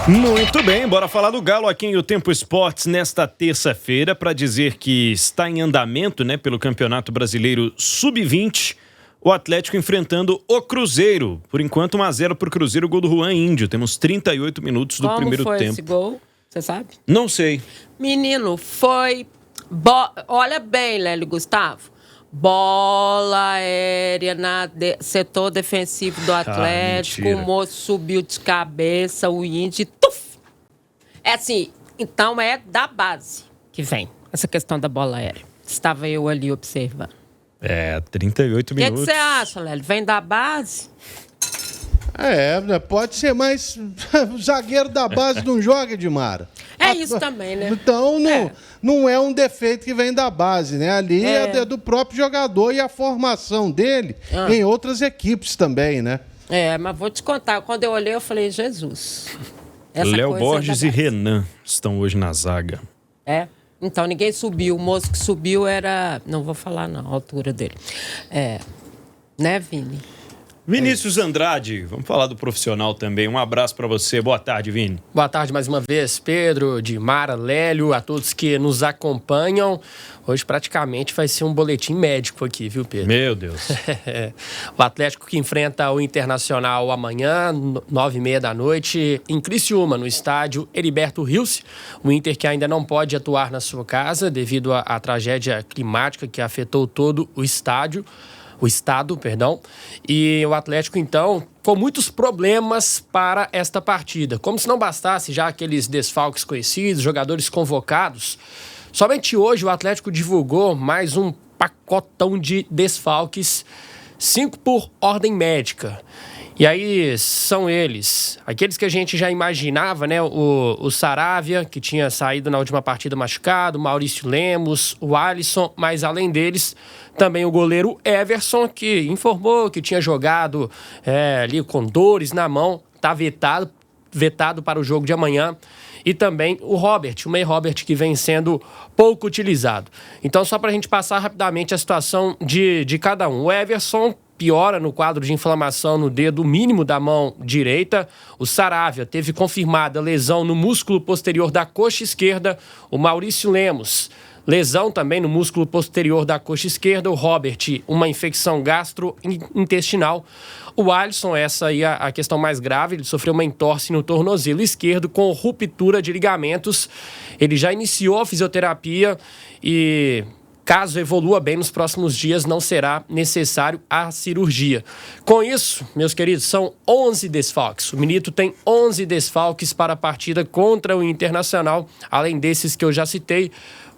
Muito bem, bora falar do Galo aqui em O Tempo Esportes nesta terça-feira para dizer que está em andamento, né, pelo Campeonato Brasileiro Sub-20, o Atlético enfrentando o Cruzeiro. Por enquanto 1-0 para o Cruzeiro, gol do Juan Índio. Temos 38 minutos do primeiro tempo. Como foi esse gol? Você sabe? Não sei. Menino, foi... Olha bem, Lélio Gustavo. Bola aérea setor defensivo do Atlético, o moço subiu de cabeça, o Índio, tuf! É assim, então é da base que vem essa questão da bola aérea. Estava eu ali observando. 38 minutos. O que você acha, Lélio? Vem da base? Pode ser, mas o zagueiro da base não joga, Edmara. Isso também, né? Então, não é um defeito que vem da base, né? Ali é do próprio jogador e a formação dele em outras equipes também, né? Mas vou te contar, quando eu olhei, eu falei, Jesus. Léo Borges e Renan estão hoje na zaga. Então ninguém subiu. O moço que subiu era... Não vou falar, não, a altura dele. Né, Vini? Vinícius Andrade, vamos falar do profissional também. Um abraço para você. Boa tarde, Vini. Boa tarde mais uma vez, Pedro, Dimara, Lélio, a todos que nos acompanham. Hoje praticamente vai ser um boletim médico aqui, viu, Pedro? Meu Deus. O Atlético que enfrenta o Internacional amanhã, 9h30 da noite, em Criciúma, no estádio Heriberto Rios. O Inter que ainda não pode atuar na sua casa devido à tragédia climática que afetou todo o estado, e o Atlético, então, com muitos problemas para esta partida. Como se não bastasse já aqueles desfalques conhecidos, jogadores convocados, somente hoje o Atlético divulgou mais um pacotão de desfalques, 5 por ordem médica. E aí são eles, aqueles que a gente já imaginava, né? O Saravia, que tinha saído na última partida machucado, o Maurício Lemos, o Alisson, mas além deles, também o goleiro Everson, que informou que tinha jogado ali com dores na mão, está vetado para o jogo de amanhã. E também o May Robert, que vem sendo pouco utilizado. Então, só para a gente passar rapidamente a situação de cada um. O Everson piora no quadro de inflamação no dedo mínimo da mão direita. O Saravia teve confirmada lesão no músculo posterior da coxa esquerda. O Maurício Lemos, lesão também no músculo posterior da coxa esquerda. O Robert, uma infecção gastrointestinal. O Alisson, essa aí é a questão mais grave, ele sofreu uma entorse no tornozelo esquerdo com ruptura de ligamentos. Ele já iniciou a fisioterapia e, caso evolua bem nos próximos dias, não será necessário a cirurgia. Com isso, meus queridos, são 11 desfalques. O Milito tem 11 desfalques para a partida contra o Internacional, além desses que eu já citei.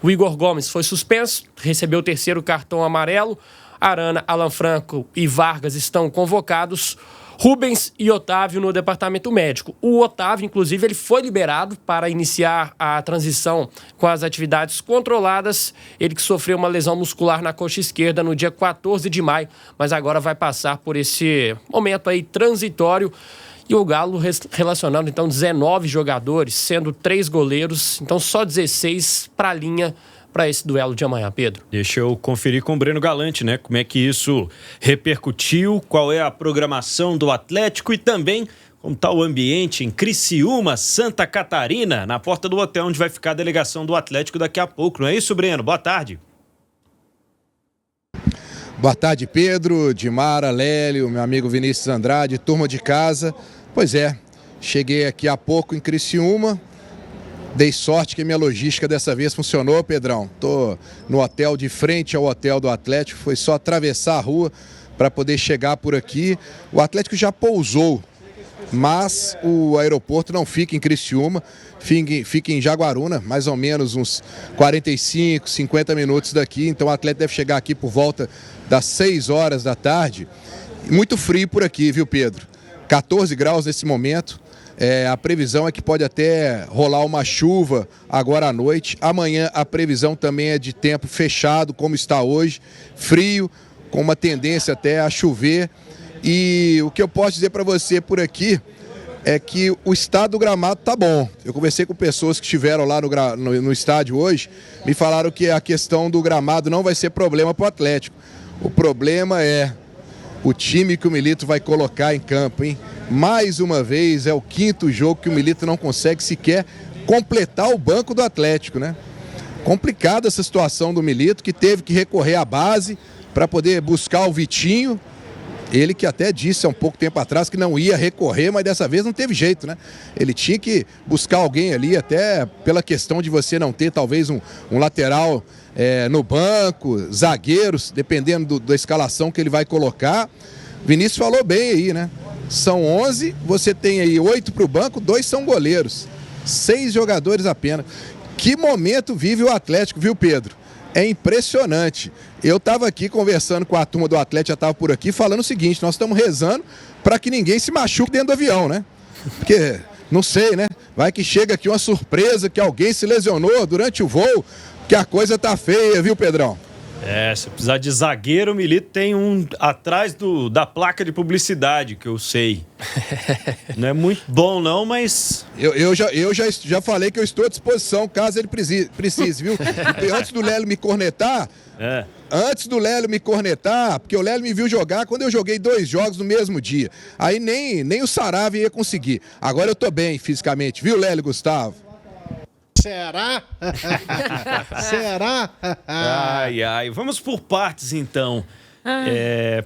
O Igor Gomes foi suspenso, recebeu o 3º cartão amarelo. Arana, Alan Franco e Vargas estão convocados. Rubens e Otávio no departamento médico. O Otávio, inclusive, ele foi liberado para iniciar a transição com as atividades controladas. Ele que sofreu uma lesão muscular na coxa esquerda no dia 14 de maio, mas agora vai passar por esse momento aí transitório. E o Galo relacionando, então, 19 jogadores, sendo 3 goleiros. Então, só 16 para a linha para esse duelo de amanhã, Pedro. Deixa eu conferir com o Breno Galante, né? Como é que isso repercutiu, qual é a programação do Atlético e também como está o ambiente em Criciúma, Santa Catarina, na porta do hotel onde vai ficar a delegação do Atlético daqui a pouco. Não é isso, Breno? Boa tarde. Boa tarde, Pedro, Dimara, Lélio, meu amigo Vinícius Andrade, turma de casa. Pois é, cheguei aqui há pouco em Criciúma. Dei sorte que minha logística dessa vez funcionou, Pedrão. Tô no hotel de frente ao hotel do Atlético, foi só atravessar a rua para poder chegar por aqui. O Atlético já pousou, mas o aeroporto não fica em Criciúma, fica em Jaguaruna, mais ou menos uns 45, 50 minutos daqui. Então o Atlético deve chegar aqui por volta das 6 horas da tarde. Muito frio por aqui, viu, Pedro? 14 graus nesse momento. A previsão é que pode até rolar uma chuva agora à noite. Amanhã a previsão também é de tempo fechado, como está hoje, frio, com uma tendência até a chover. E o que eu posso dizer para você por aqui é que o estado do gramado tá bom. Eu conversei com pessoas que estiveram lá no estádio hoje, me falaram que a questão do gramado não vai ser problema para o Atlético. O problema é o time que o Milito vai colocar em campo, hein? Mais uma vez, é o 5º jogo que o Milito não consegue sequer completar o banco do Atlético, né? Complicada essa situação do Milito, que teve que recorrer à base para poder buscar o Vitinho. Ele que até disse há um pouco tempo atrás que não ia recorrer, mas dessa vez não teve jeito, né? Ele tinha que buscar alguém ali, até pela questão de você não ter talvez um lateral no banco, zagueiros, dependendo da escalação que ele vai colocar. Vinícius falou bem aí, né? São 11, você tem aí 8 para o banco, 2 são goleiros. 6 jogadores apenas. Que momento vive o Atlético, viu, Pedro? É impressionante. Eu estava aqui conversando com a turma do Atlético, já estava por aqui, falando o seguinte: nós estamos rezando para que ninguém se machuque dentro do avião, né? Porque, não sei, né? Vai que chega aqui uma surpresa, que alguém se lesionou durante o voo, que a coisa tá feia, viu, Pedrão? Se precisar de zagueiro, o Milito tem um atrás da placa de publicidade, que eu sei. Não é muito bom não, mas... Eu já falei que eu estou à disposição, caso ele precise, viu? E antes do Lélio me cornetar... Antes do Lélio me cornetar, porque o Lélio me viu jogar quando eu joguei 2 jogos no mesmo dia. Aí nem o Saravia ia conseguir. Agora eu tô bem fisicamente, viu, Lélio Gustavo? Será? Será? Ai. Vamos por partes, então.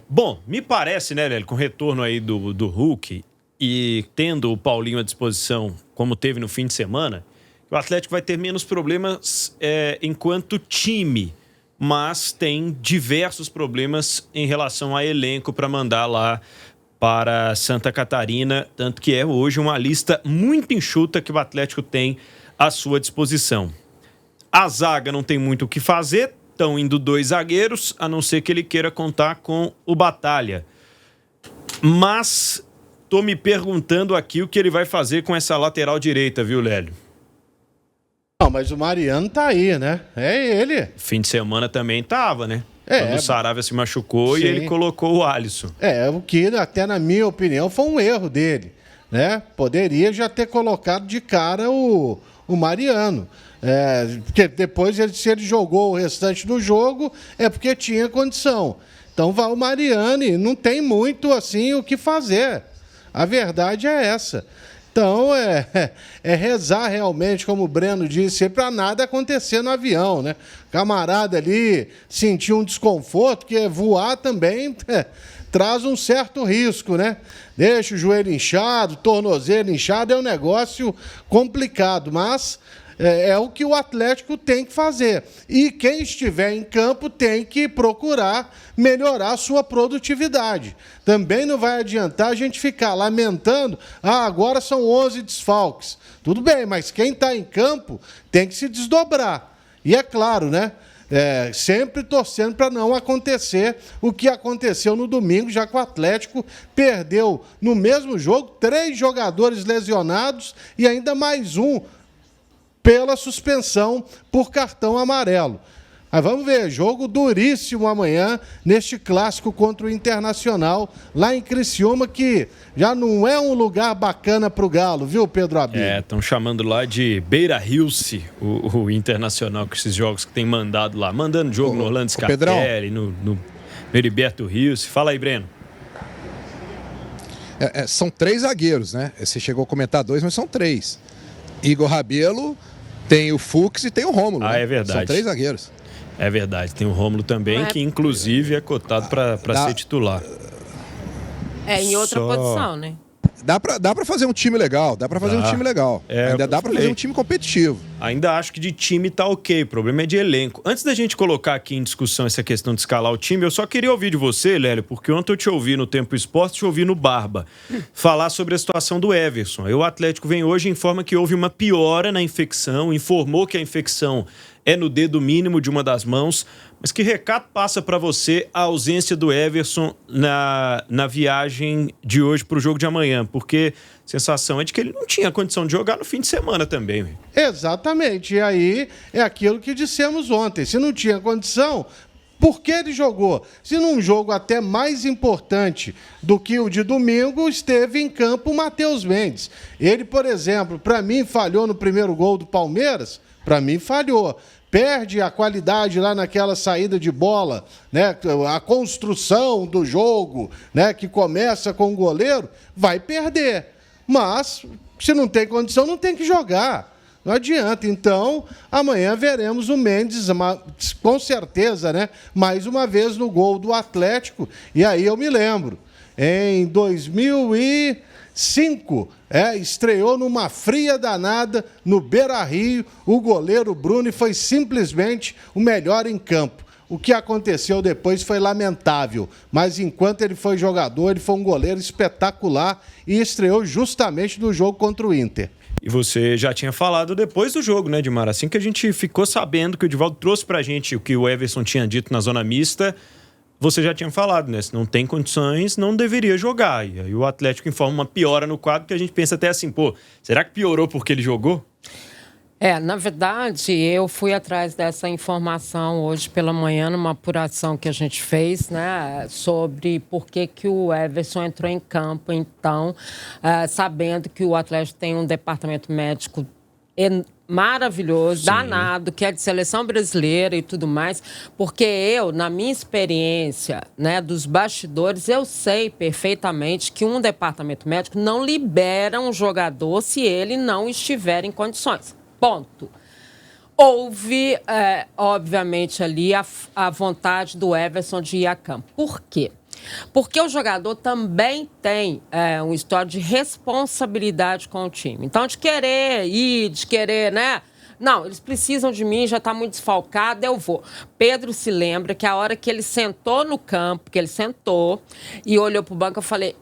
Bom, me parece, né, Lélio, com o retorno aí do Hulk e tendo o Paulinho à disposição, como teve no fim de semana, o Atlético vai ter menos problemas enquanto time, mas tem diversos problemas em relação a elenco para mandar lá para Santa Catarina, tanto que é hoje uma lista muito enxuta que o Atlético tem à sua disposição. A zaga não tem muito o que fazer, estão indo 2 zagueiros, a não ser que ele queira contar com o Batalha. Mas tô me perguntando aqui o que ele vai fazer com essa lateral direita, viu, Lélio? Não, mas o Mariano tá aí, né? É ele. Fim de semana também tava, né? Quando o Saravia se machucou, sim, e ele colocou o Alisson. O que até na minha opinião foi um erro dele, né? Poderia já ter colocado de cara o Mariano. Porque depois, se ele jogou o restante do jogo, é porque tinha condição. Então vai o Mariano e não tem muito assim o que fazer. A verdade é essa. Então é rezar realmente, como o Breno disse, para nada acontecer no avião, né? Camarada ali sentir um desconforto, porque voar também traz um certo risco, né? Deixa o joelho inchado, tornozelo inchado, é um negócio complicado, mas é o que o Atlético tem que fazer. E quem estiver em campo tem que procurar melhorar a sua produtividade. Também não vai adiantar a gente ficar lamentando, agora são 11 desfalques. Tudo bem, mas quem está em campo tem que se desdobrar. E é claro, né? Sempre torcendo para não acontecer o que aconteceu no domingo, já que o Atlético perdeu no mesmo jogo 3 jogadores lesionados e ainda mais um pela suspensão por cartão amarelo. Mas vamos ver, jogo duríssimo amanhã neste clássico contra o Internacional, lá em Criciúma, que já não é um lugar bacana para o Galo, viu, Pedro Abílio? Estão chamando lá de Beira-Rio-se, o Internacional, com esses jogos que tem mandado lá. Mandando jogo no Orlando Scarpelli, no Heriberto Rios. Fala aí, Breno. São 3 zagueiros, né? Você chegou a comentar 2, mas são 3. Igor Rabelo, tem o Fux e tem o Rômulo. É verdade. São 3 zagueiros. É verdade, tem o Rômulo também, que inclusive é cotado para ser titular. Em outra posição, né? Dá pra fazer um time legal, ainda dá pra fazer um time competitivo. Ainda acho que de time tá ok, o problema é de elenco. Antes da gente colocar aqui em discussão essa questão de escalar o time, eu só queria ouvir de você, Lélio, porque ontem eu te ouvi no Tempo Esporte, te ouvi no Barba, falar sobre a situação do Everson. O Atlético vem hoje e informa que houve uma piora na infecção, informou que a infecção é no dedo mínimo de uma das mãos, mas que recado passa para você a ausência do Everson na viagem de hoje para o jogo de amanhã? Porque a sensação é de que ele não tinha condição de jogar no fim de semana também. Exatamente, e aí é aquilo que dissemos ontem, se não tinha condição, por que ele jogou? Se num jogo até mais importante do que o de domingo, esteve em campo o Matheus Mendes. Ele, por exemplo, para mim falhou no primeiro gol do Palmeiras, para mim falhou. perde a qualidade lá naquela saída de bola, né? A construção do jogo, né? Que começa com o goleiro, vai perder. Mas, se não tem condição, não tem que jogar. Não adianta. Então, amanhã veremos o Mendes, com certeza, né? Mais uma vez no gol do Atlético. E aí eu me lembro, em 2005, estreou numa fria danada no Beira-Rio, o goleiro Bruno foi simplesmente o melhor em campo. O que aconteceu depois foi lamentável, mas enquanto ele foi jogador, ele foi um goleiro espetacular e estreou justamente no jogo contra o Inter. E você já tinha falado depois do jogo, né, Edmar? Assim que a gente ficou sabendo que o Edivaldo trouxe pra gente o que o Everson tinha dito na zona mista, você já tinha falado, né? Se não tem condições, não deveria jogar. E aí o Atlético informa uma piora no quadro, que a gente pensa até assim, pô, será que piorou porque ele jogou? Na verdade, eu fui atrás dessa informação hoje pela manhã, numa apuração que a gente fez, né, sobre por que o Everson entrou em campo, então, sabendo que o Atlético tem um departamento médico maravilhoso, danado, que é de seleção brasileira e tudo mais, porque eu, na minha experiência, né, dos bastidores, eu sei perfeitamente que um departamento médico não libera um jogador se ele não estiver em condições. Ponto. Houve, obviamente, ali a vontade do Everson de ir a campo. Por quê? Porque o jogador também tem um histórico de responsabilidade com o time. Então, de querer ir, de querer, né? Não, eles precisam de mim, já está muito desfalcado, eu vou. Pedro se lembra que a hora que ele sentou no campo, que ele sentou e olhou para o banco, eu falei,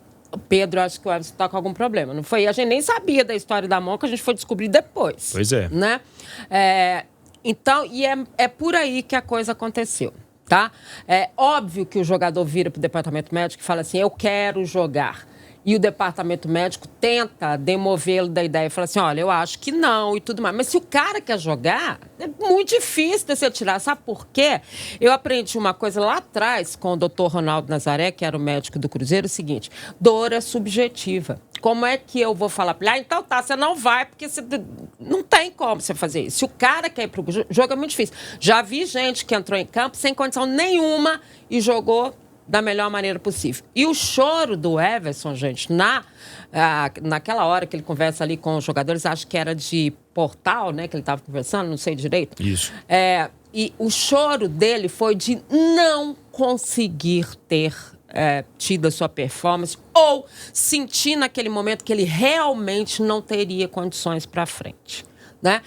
Pedro, acho que o Everson está com algum problema. Não foi? A gente nem sabia da história da mão, que a gente foi descobrir depois. Pois é. Né? Então, e é por aí que a coisa aconteceu. Tá? É óbvio que o jogador vira para o departamento médico e fala assim, eu quero jogar. E o departamento médico tenta demovê-lo da ideia e fala assim, olha, eu acho que não e tudo mais. Mas se o cara quer jogar, é muito difícil de você tirar. Sabe por quê? Eu aprendi uma coisa lá atrás com o doutor Ronaldo Nazaré, que era o médico do Cruzeiro, o seguinte, dor é subjetiva. Como é que eu vou falar para ele? Então tá, você não vai, porque você não tem como você fazer isso. Se o cara quer ir pro jogo, é muito difícil. Já vi gente que entrou em campo sem condição nenhuma e jogou da melhor maneira possível. E o choro do Everson, gente, naquela hora que ele conversa ali com os jogadores, acho que era de Portal, né, que ele estava conversando, não sei direito. Isso. E o choro dele foi de não conseguir ter tido a sua performance ou sentir naquele momento que ele realmente não teria condições para frente. Né?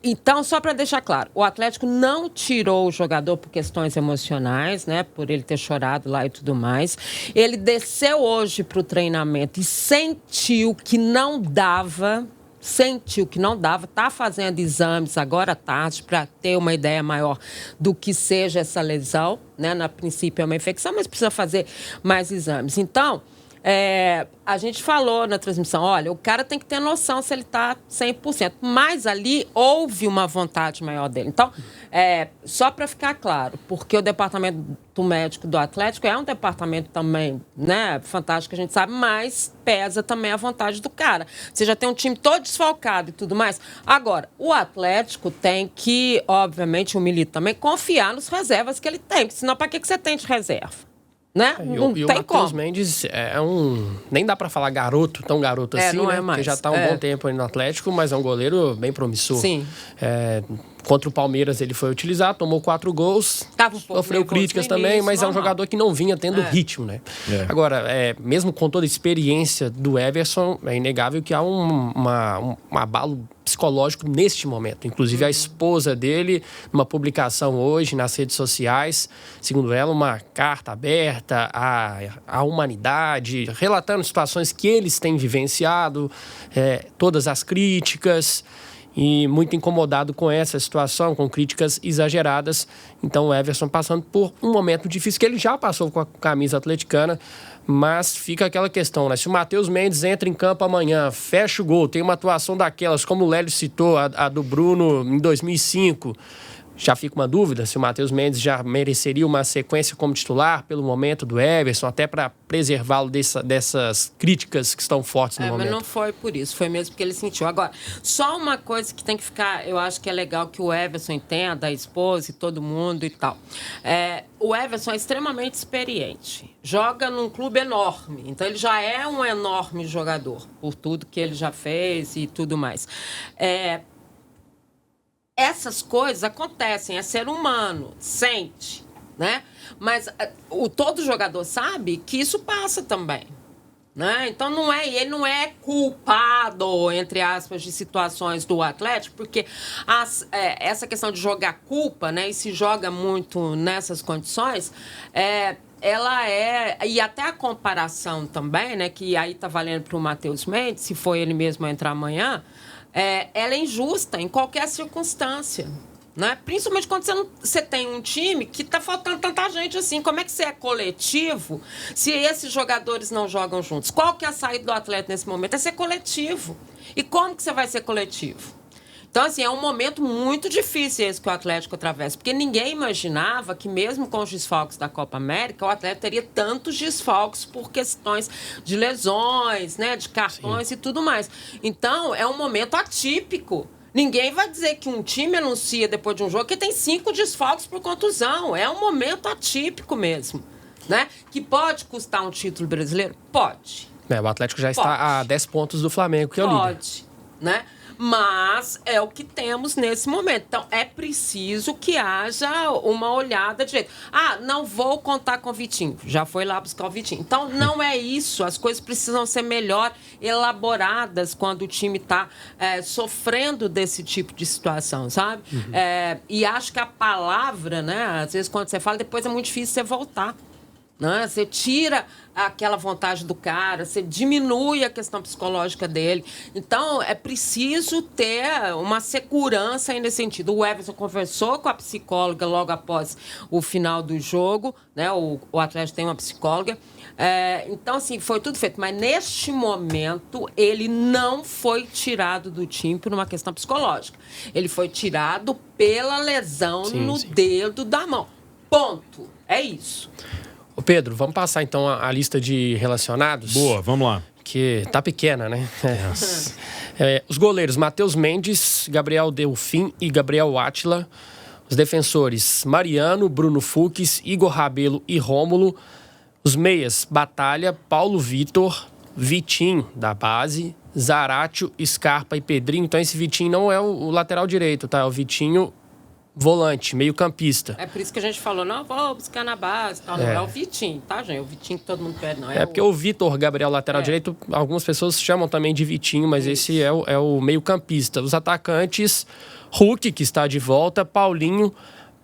Então, só para deixar claro, o Atlético não tirou o jogador por questões emocionais, né? Por ele ter chorado lá e tudo mais. Ele desceu hoje para o treinamento e sentiu que não dava, está fazendo exames agora à tarde para ter uma ideia maior do que seja essa lesão, né? Na princípio é uma infecção, mas precisa fazer mais exames. Então, a gente falou na transmissão, olha, o cara tem que ter noção se ele está 100%, mas ali houve uma vontade maior dele. Então, só para ficar claro, porque o departamento médico do Atlético é um departamento também, né, fantástico, a gente sabe, mas pesa também a vontade do cara. Você já tem um time todo desfalcado e tudo mais. Agora, o Atlético tem que, obviamente, o Milito também, confiar nos reservas que ele tem, senão para que você tem de reserva? Né? Não e o tem Matheus como. Mendes nem dá pra falar tão garoto assim, não né? é mais. Porque já tá há um bom tempo aí no Atlético, mas é um goleiro bem promissor. Sim. Contra o Palmeiras ele foi utilizado, tomou 4 gols, sofreu críticas também, mas é um jogador que não vinha tendo ritmo, né? Agora, mesmo com toda a experiência do Everson, é inegável que há um abalo psicológico neste momento. Inclusive, a esposa dele, numa publicação hoje nas redes sociais, segundo ela, uma carta aberta à humanidade, relatando situações que eles têm vivenciado, todas as críticas, e muito incomodado com essa situação, com críticas exageradas. Então, o Everson passando por um momento difícil, que ele já passou com a camisa atleticana, mas fica aquela questão, né? Se o Matheus Mendes entra em campo amanhã, fecha o gol, tem uma atuação daquelas, como o Lélio citou, a do Bruno em 2005, Já fica uma dúvida se o Matheus Mendes já mereceria uma sequência como titular pelo momento do Everson, até para preservá-lo dessas críticas que estão fortes no momento. Mas não foi por isso, foi mesmo porque ele sentiu. Agora, só uma coisa que tem que ficar, eu acho que é legal que o Everson entenda, a esposa e todo mundo e tal. O Everson é extremamente experiente, joga num clube enorme, então ele já é um enorme jogador, por tudo que ele já fez e tudo mais. Essas coisas acontecem, é ser humano, sente, né? Mas todo jogador sabe que isso passa também, né? Então ele não é culpado, entre aspas, de situações do Atlético, porque essa questão de jogar culpa, né? E se joga muito nessas condições, ela e até a comparação também, né? Que aí tá valendo para o Matheus Mendes, se for ele mesmo entrar amanhã, ela é injusta em qualquer circunstância, né? Principalmente quando você tem um time que está faltando tanta gente assim. Como é que você é coletivo se esses jogadores não jogam juntos? Qual que é a saída do atleta nesse momento? É ser coletivo. E como que você vai ser coletivo? Então, assim, é um momento muito difícil esse que o Atlético atravessa, porque ninguém imaginava que, mesmo com os desfalques da Copa América, o Atlético teria tantos desfalques por questões de lesões, né, de cartões e tudo mais. Então, é um momento atípico. Ninguém vai dizer que um time anuncia depois de um jogo que tem 5 desfalques por contusão. É um momento atípico mesmo, né? Que pode custar um título brasileiro? Pode. O Atlético já está a 10 pontos do Flamengo, que é o líder. Pode, né? Mas é o que temos nesse momento. Então, é preciso que haja uma olhada de jeito. Não vou contar com o Vitinho. Já foi lá buscar o Vitinho. Então, não é isso. As coisas precisam ser melhor elaboradas quando o time está sofrendo desse tipo de situação, sabe? Uhum. E acho que a palavra, né? Às vezes, quando você fala, depois é muito difícil você voltar. Né? Você tira aquela vontade do cara, você diminui a questão psicológica dele. Então, é preciso ter uma segurança aí nesse sentido. O Everson conversou com a psicóloga logo após o final do jogo, né? O Atlético tem uma psicóloga. Então, assim, foi tudo feito. Mas, neste momento, ele não foi tirado do time por uma questão psicológica. Ele foi tirado pela lesão no dedo da mão. Ponto. É isso. Ô Pedro, vamos passar então a lista de relacionados? Boa, vamos lá. Que tá pequena, né? Os goleiros, Matheus Mendes, Gabriel Delfim e Gabriel Átila. Os defensores, Mariano, Bruno Fux, Igor Rabelo e Rômulo. Os meias, Batalha, Paulo Vitor, Vitinho, da base, Zaratio, Scarpa e Pedrinho. Então esse Vitinho não é o lateral direito, tá? É o Vitinho volante, meio campista. É por isso que a gente falou, não, vou buscar na base, tal. Não é o Vitinho, tá, gente? O Vitinho que todo mundo pede, não. Porque o Vitor Gabriel, lateral direito, algumas pessoas chamam também de Vitinho, mas esse é o meio campista. Os atacantes, Hulk, que está de volta, Paulinho,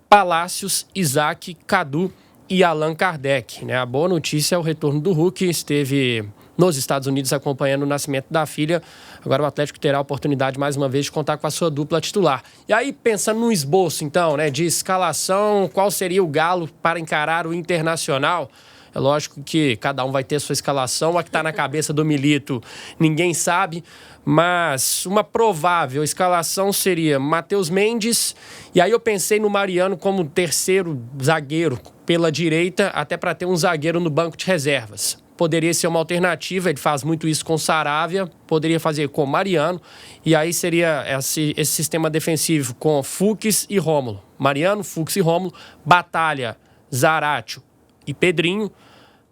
Palácios, Isaac, Cadu e Allan Kardec, né? A boa notícia é o retorno do Hulk, esteve nos Estados Unidos acompanhando o nascimento da filha. Agora o Atlético terá a oportunidade, mais uma vez, de contar com a sua dupla titular. E aí, pensando no esboço, então, né, de escalação, qual seria o Galo para encarar o Internacional? É lógico que cada um vai ter sua escalação, a que está na cabeça do Milito ninguém sabe, mas uma provável escalação seria Matheus Mendes, e aí eu pensei no Mariano como terceiro zagueiro pela direita, até para ter um zagueiro no banco de reservas. Poderia ser uma alternativa, ele faz muito isso com Saravia, poderia fazer com Mariano, e aí seria esse sistema defensivo com Fux e Rômulo. Mariano, Fux e Rômulo, Batalha, Zaratio e Pedrinho,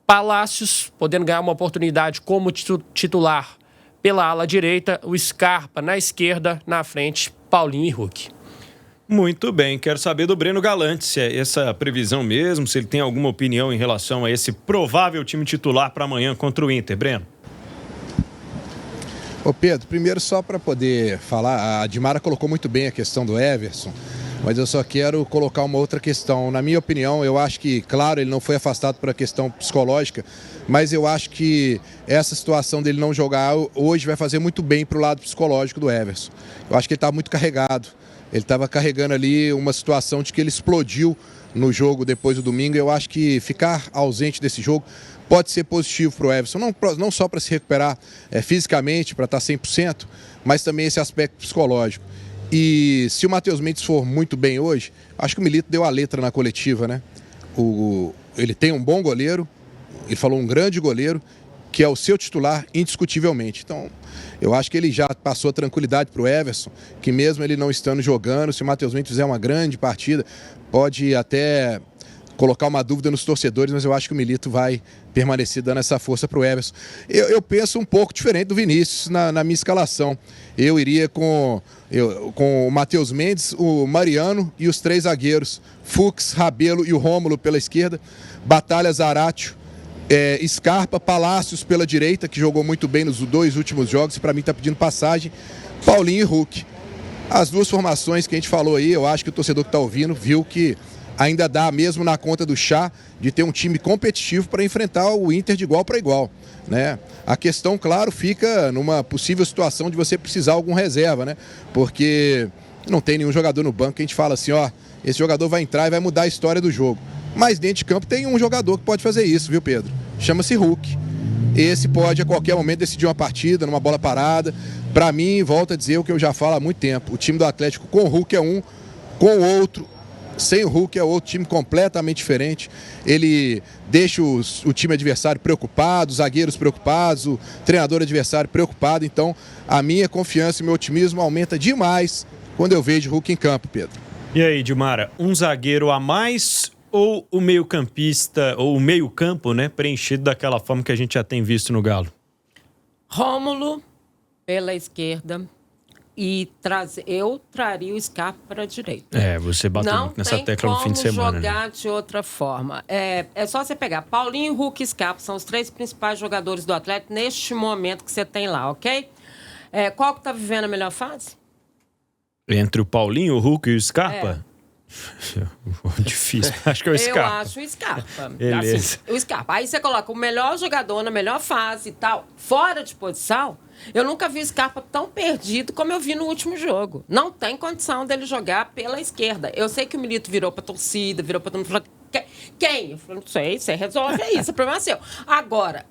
Palácios, podendo ganhar uma oportunidade como titular pela ala direita, o Scarpa na esquerda, na frente, Paulinho e Hulk. Muito bem, quero saber do Breno Galante, se é essa previsão mesmo, se ele tem alguma opinião em relação a esse provável time titular para amanhã contra o Inter. Breno. Ô Pedro, primeiro só para poder falar, a Dimara colocou muito bem a questão do Everson, mas eu só quero colocar uma outra questão. Na minha opinião, eu acho que, claro, ele não foi afastado por a questão psicológica, mas eu acho que essa situação dele não jogar hoje vai fazer muito bem para o lado psicológico do Everson. Eu acho que ele está muito carregado. Ele estava carregando ali uma situação de que ele explodiu no jogo depois do domingo. Eu acho que ficar ausente desse jogo pode ser positivo para o Everson, não só para se recuperar fisicamente, para estar 100%, mas também esse aspecto psicológico. E se o Matheus Mendes for muito bem hoje, acho que o Milito deu a letra na coletiva, né? Ele tem um bom goleiro, ele falou um grande goleiro, que é o seu titular indiscutivelmente. Então, eu acho que ele já passou a tranquilidade para o Everson, que mesmo ele não estando jogando, se o Matheus Mendes fizer uma grande partida, pode até colocar uma dúvida nos torcedores, mas eu acho que o Milito vai permanecer dando essa força para o Everson. Eu penso um pouco diferente do Vinícius na minha escalação. Eu iria com o Matheus Mendes, o Mariano e os 3 zagueiros, Fux, Rabelo e o Rômulo pela esquerda, Batalha, Zaratio, Scarpa, Palácios pela direita, que jogou muito bem nos 2 últimos jogos e para mim está pedindo passagem, Paulinho e Hulk. As 2 formações que a gente falou aí, eu acho que o torcedor que está ouvindo viu que ainda dá, mesmo na conta do chá, de ter um time competitivo para enfrentar o Inter de igual para igual, né? A questão, claro, fica numa possível situação de você precisar algum reserva, né? Porque não tem nenhum jogador no banco que a gente fala assim, ó, esse jogador vai entrar e vai mudar a história do jogo. Mas dentro de campo tem um jogador que pode fazer isso, viu, Pedro? Chama-se Hulk. Esse pode a qualquer momento decidir uma partida, numa bola parada. Para mim, volto a dizer o que eu já falo há muito tempo, o time do Atlético com o Hulk é um, com o outro sem o Hulk é outro time completamente diferente. Ele deixa o time adversário preocupado, os zagueiros preocupados, o treinador adversário preocupado. Então, a minha confiança e meu otimismo aumenta demais quando eu vejo o Hulk em campo, Pedro. E aí, Dimara, um zagueiro a mais ou o meio-campista, ou o meio-campo, né, preenchido daquela forma que a gente já tem visto no Galo? Rômulo pela esquerda. E eu traria o Scarpa para a direita. Você bateu muito nessa tecla no fim de semana. Não tem como jogar de outra forma. É só você pegar Paulinho, Hulk e Scarpa, são os 3 principais jogadores do Atlético neste momento que você tem lá, ok? Qual que tá vivendo a melhor fase? Entre o Paulinho, o Hulk e o Scarpa? Difícil. Acho que é o Scarpa. Eu acho o Scarpa. Beleza. Assim, o Scarpa. Aí você coloca o melhor jogador na melhor fase e tal, fora de posição. Eu nunca vi o Scarpa tão perdido como eu vi no último jogo. Não tem condição dele jogar pela esquerda. Eu sei que o Milito virou pra torcida, virou pra todo mundo e falou: quem? Eu falei: não sei, você resolve isso, o problema é seu. Agora,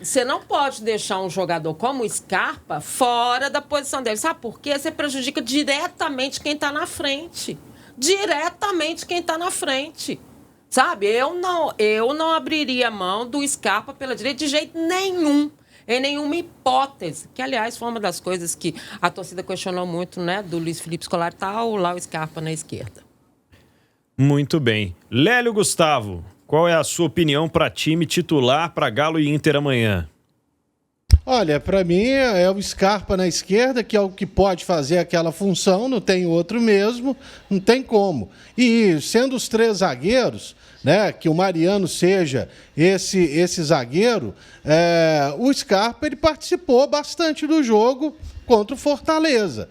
você não pode deixar um jogador como o Scarpa fora da posição dele. Sabe por quê? Você prejudica diretamente quem tá na frente. Diretamente quem tá na frente. Sabe? Eu não abriria mão do Scarpa pela direita de jeito nenhum. Em nenhuma hipótese. Que, aliás, foi uma das coisas que a torcida questionou muito, né? Do Luiz Felipe Scolari, lá o Scarpa na esquerda. Muito bem. Lélio Gustavo, qual é a sua opinião para time titular para Galo e Inter amanhã? Olha, para mim é o Scarpa na esquerda, que é o que pode fazer aquela função, não tem outro mesmo, não tem como. E sendo os 3 zagueiros, né, que o Mariano seja esse zagueiro, o Scarpa ele participou bastante do jogo contra o Fortaleza.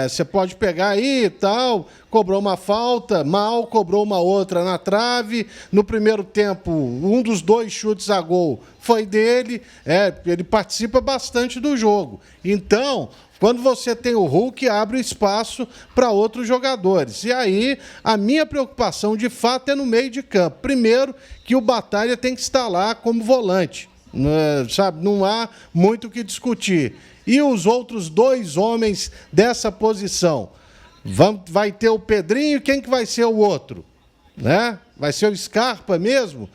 Você pode pegar aí e tal, cobrou uma falta, mal, cobrou uma outra na trave. No primeiro tempo, um dos 2 chutes a gol foi dele. Ele participa bastante do jogo. Então, quando você tem o Hulk, abre espaço para outros jogadores. E aí, a minha preocupação, de fato, é no meio de campo. Primeiro, que o Batalha tem que estar lá como volante. Sabe? Não há muito o que discutir. E os outros 2 homens dessa posição? Vai ter o Pedrinho, quem que vai ser o outro? Né? Vai ser o Scarpa mesmo?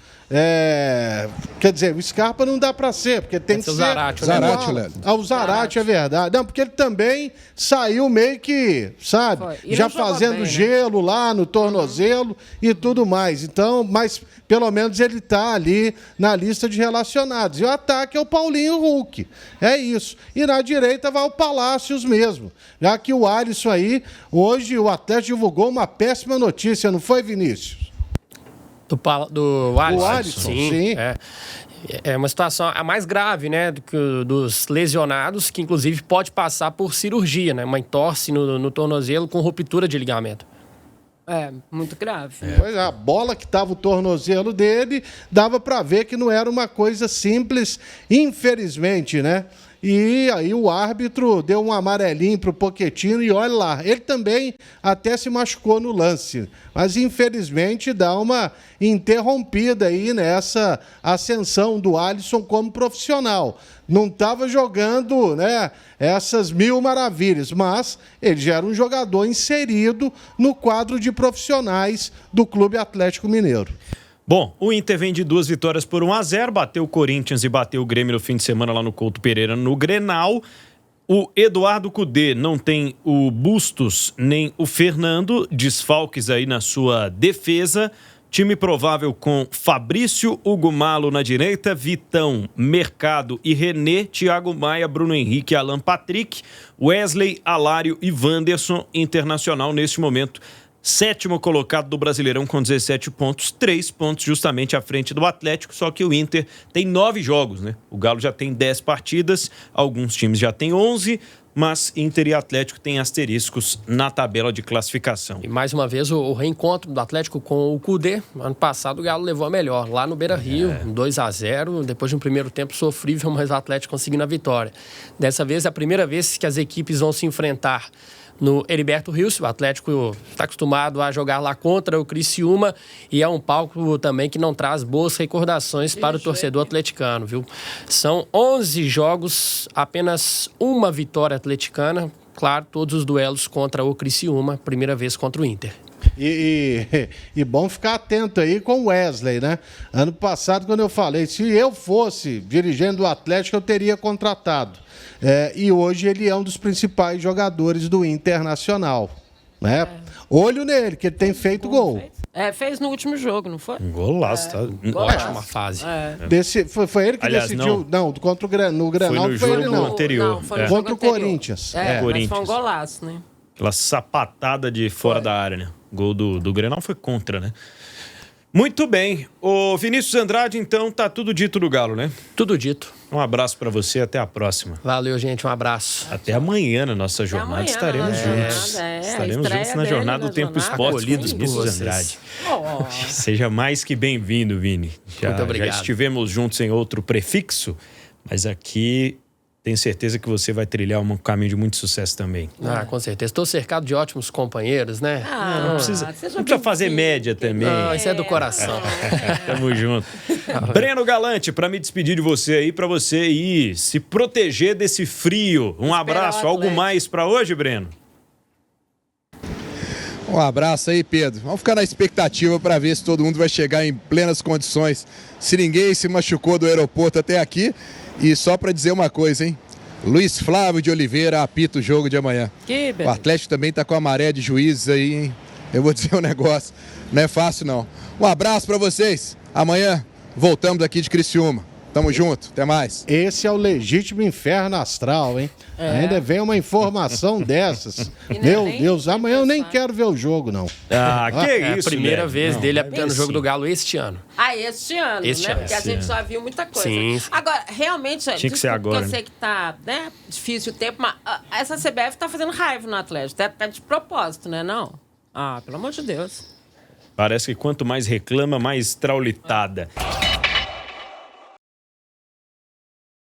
Quer dizer, o Scarpa não dá para ser, porque tem que ser... O Zaratio, Léo. O Zaratio é verdade. Não, porque ele também saiu meio que, sabe? Já fazendo bem, gelo, né? Lá no tornozelo e tudo mais. Então, mas pelo menos ele tá ali na lista de relacionados. E o ataque é o Paulinho Hulk. É isso. E na direita vai o Palácios mesmo. Já que o Alisson aí, hoje o Atlético divulgou uma péssima notícia, não foi, Vinícius? Do Alisson. O Alisson, sim. É uma situação a mais grave, né, dos lesionados, que inclusive pode passar por cirurgia, né? Uma entorse no tornozelo com ruptura de ligamento. Muito grave. Pois é, a bola que estava o tornozelo dele, dava para ver que não era uma coisa simples, infelizmente, né? E aí o árbitro deu um amarelinho pro Pochettino e olha lá, ele também até se machucou no lance, mas infelizmente dá uma interrompida aí nessa ascensão do Alisson como profissional. Não estava jogando, né, essas mil maravilhas, mas ele já era um jogador inserido no quadro de profissionais do Clube Atlético Mineiro. Bom, o Inter vem de 2 vitórias por 1-0, bateu o Corinthians e bateu o Grêmio no fim de semana lá no Couto Pereira, no Grenal. O Eduardo Cudê não tem o Bustos nem o Fernando, desfalques aí na sua defesa. Time provável com Fabrício, Hugo Malo na direita, Vitão, Mercado e René, Thiago Maia, Bruno Henrique e Alan Patrick, Wesley, Alário e Wanderson. Internacional neste momento 7º colocado do Brasileirão com 17 pontos, 3 pontos justamente à frente do Atlético, só que o Inter tem 9 jogos, né? O Galo já tem 10 partidas, alguns times já têm 11, mas Inter e Atlético têm asteriscos na tabela de classificação. E mais uma vez o reencontro do Atlético com o Cudê. Ano passado o Galo levou a melhor, lá no Beira-Rio, 2-0, depois de um primeiro tempo sofrível, mas o Atlético conseguindo a vitória. Dessa vez é a primeira vez que as equipes vão se enfrentar no Heriberto Rios. O Atlético está acostumado a jogar lá contra o Criciúma e é um palco também que não traz boas recordações para o torcedor atleticano, viu? São 11 jogos, apenas uma vitória atleticana. Claro, todos os duelos contra o Criciúma, primeira vez contra o Inter. E bom ficar atento aí com o Wesley, né? Ano passado, quando eu falei, se eu fosse dirigente do Atlético, eu teria contratado. E hoje ele é um dos principais jogadores do Internacional, né? Olho nele, que ele tem feito gol. Fez no último jogo, não foi? Um golaço, tá? Ótima fase. Foi ele que decidiu. Não, contra no Grenal foi ele não. Anterior. Foi no contra jogo o Corinthians. Mas foi um golaço, né? Aquela sapatada de fora da área, né? Gol do Grenal foi contra, né? Muito bem. Ô Vinícius Andrade, então, tá tudo dito do Galo, né? Tudo dito. Um abraço pra você, até a próxima. Valeu, gente, um abraço. Até amanhã na nossa jornada estaremos juntos. Estaremos juntos na jornada do Tempo Esportes, acolhidos por Vinícius vocês. Andrade. Seja mais que bem-vindo, Vini. Muito obrigado. Já estivemos juntos em outro prefixo, mas aqui tenho certeza que você vai trilhar um caminho de muito sucesso também. Com certeza. Estou cercado de ótimos companheiros, né? Não precisa fazer média também. Não, isso é do coração. Tamo junto. Breno Galante, para me despedir de você aí, para você ir se proteger desse frio. Um abraço. Algo mais para hoje, Breno? Um abraço aí, Pedro. Vamos ficar na expectativa para ver se todo mundo vai chegar em plenas condições. Se ninguém se machucou do aeroporto até aqui. E só para dizer uma coisa, hein? Luiz Flávio de Oliveira apita o jogo de amanhã. O Atlético também tá com a maré de juízes aí, hein? Eu vou dizer um negócio. Não é fácil, não. Um abraço para vocês. Amanhã voltamos aqui de Criciúma. Tamo junto, até mais. Esse é o legítimo inferno astral, hein? Ainda vem uma informação dessas. Meu Deus, amanhã eu nem quero ver o jogo, não. Que isso, a primeira vez dele apitando o jogo do Galo este ano. Este ano, Este né? ano. Porque a gente já viu muita coisa. Sim. Agora, realmente, Tinha que ser agora, eu sei que tá, né, difícil o tempo, mas essa CBF tá fazendo raiva no Atlético. Tá de propósito, né, não? Pelo amor de Deus. Parece que quanto mais reclama, mais traulitada.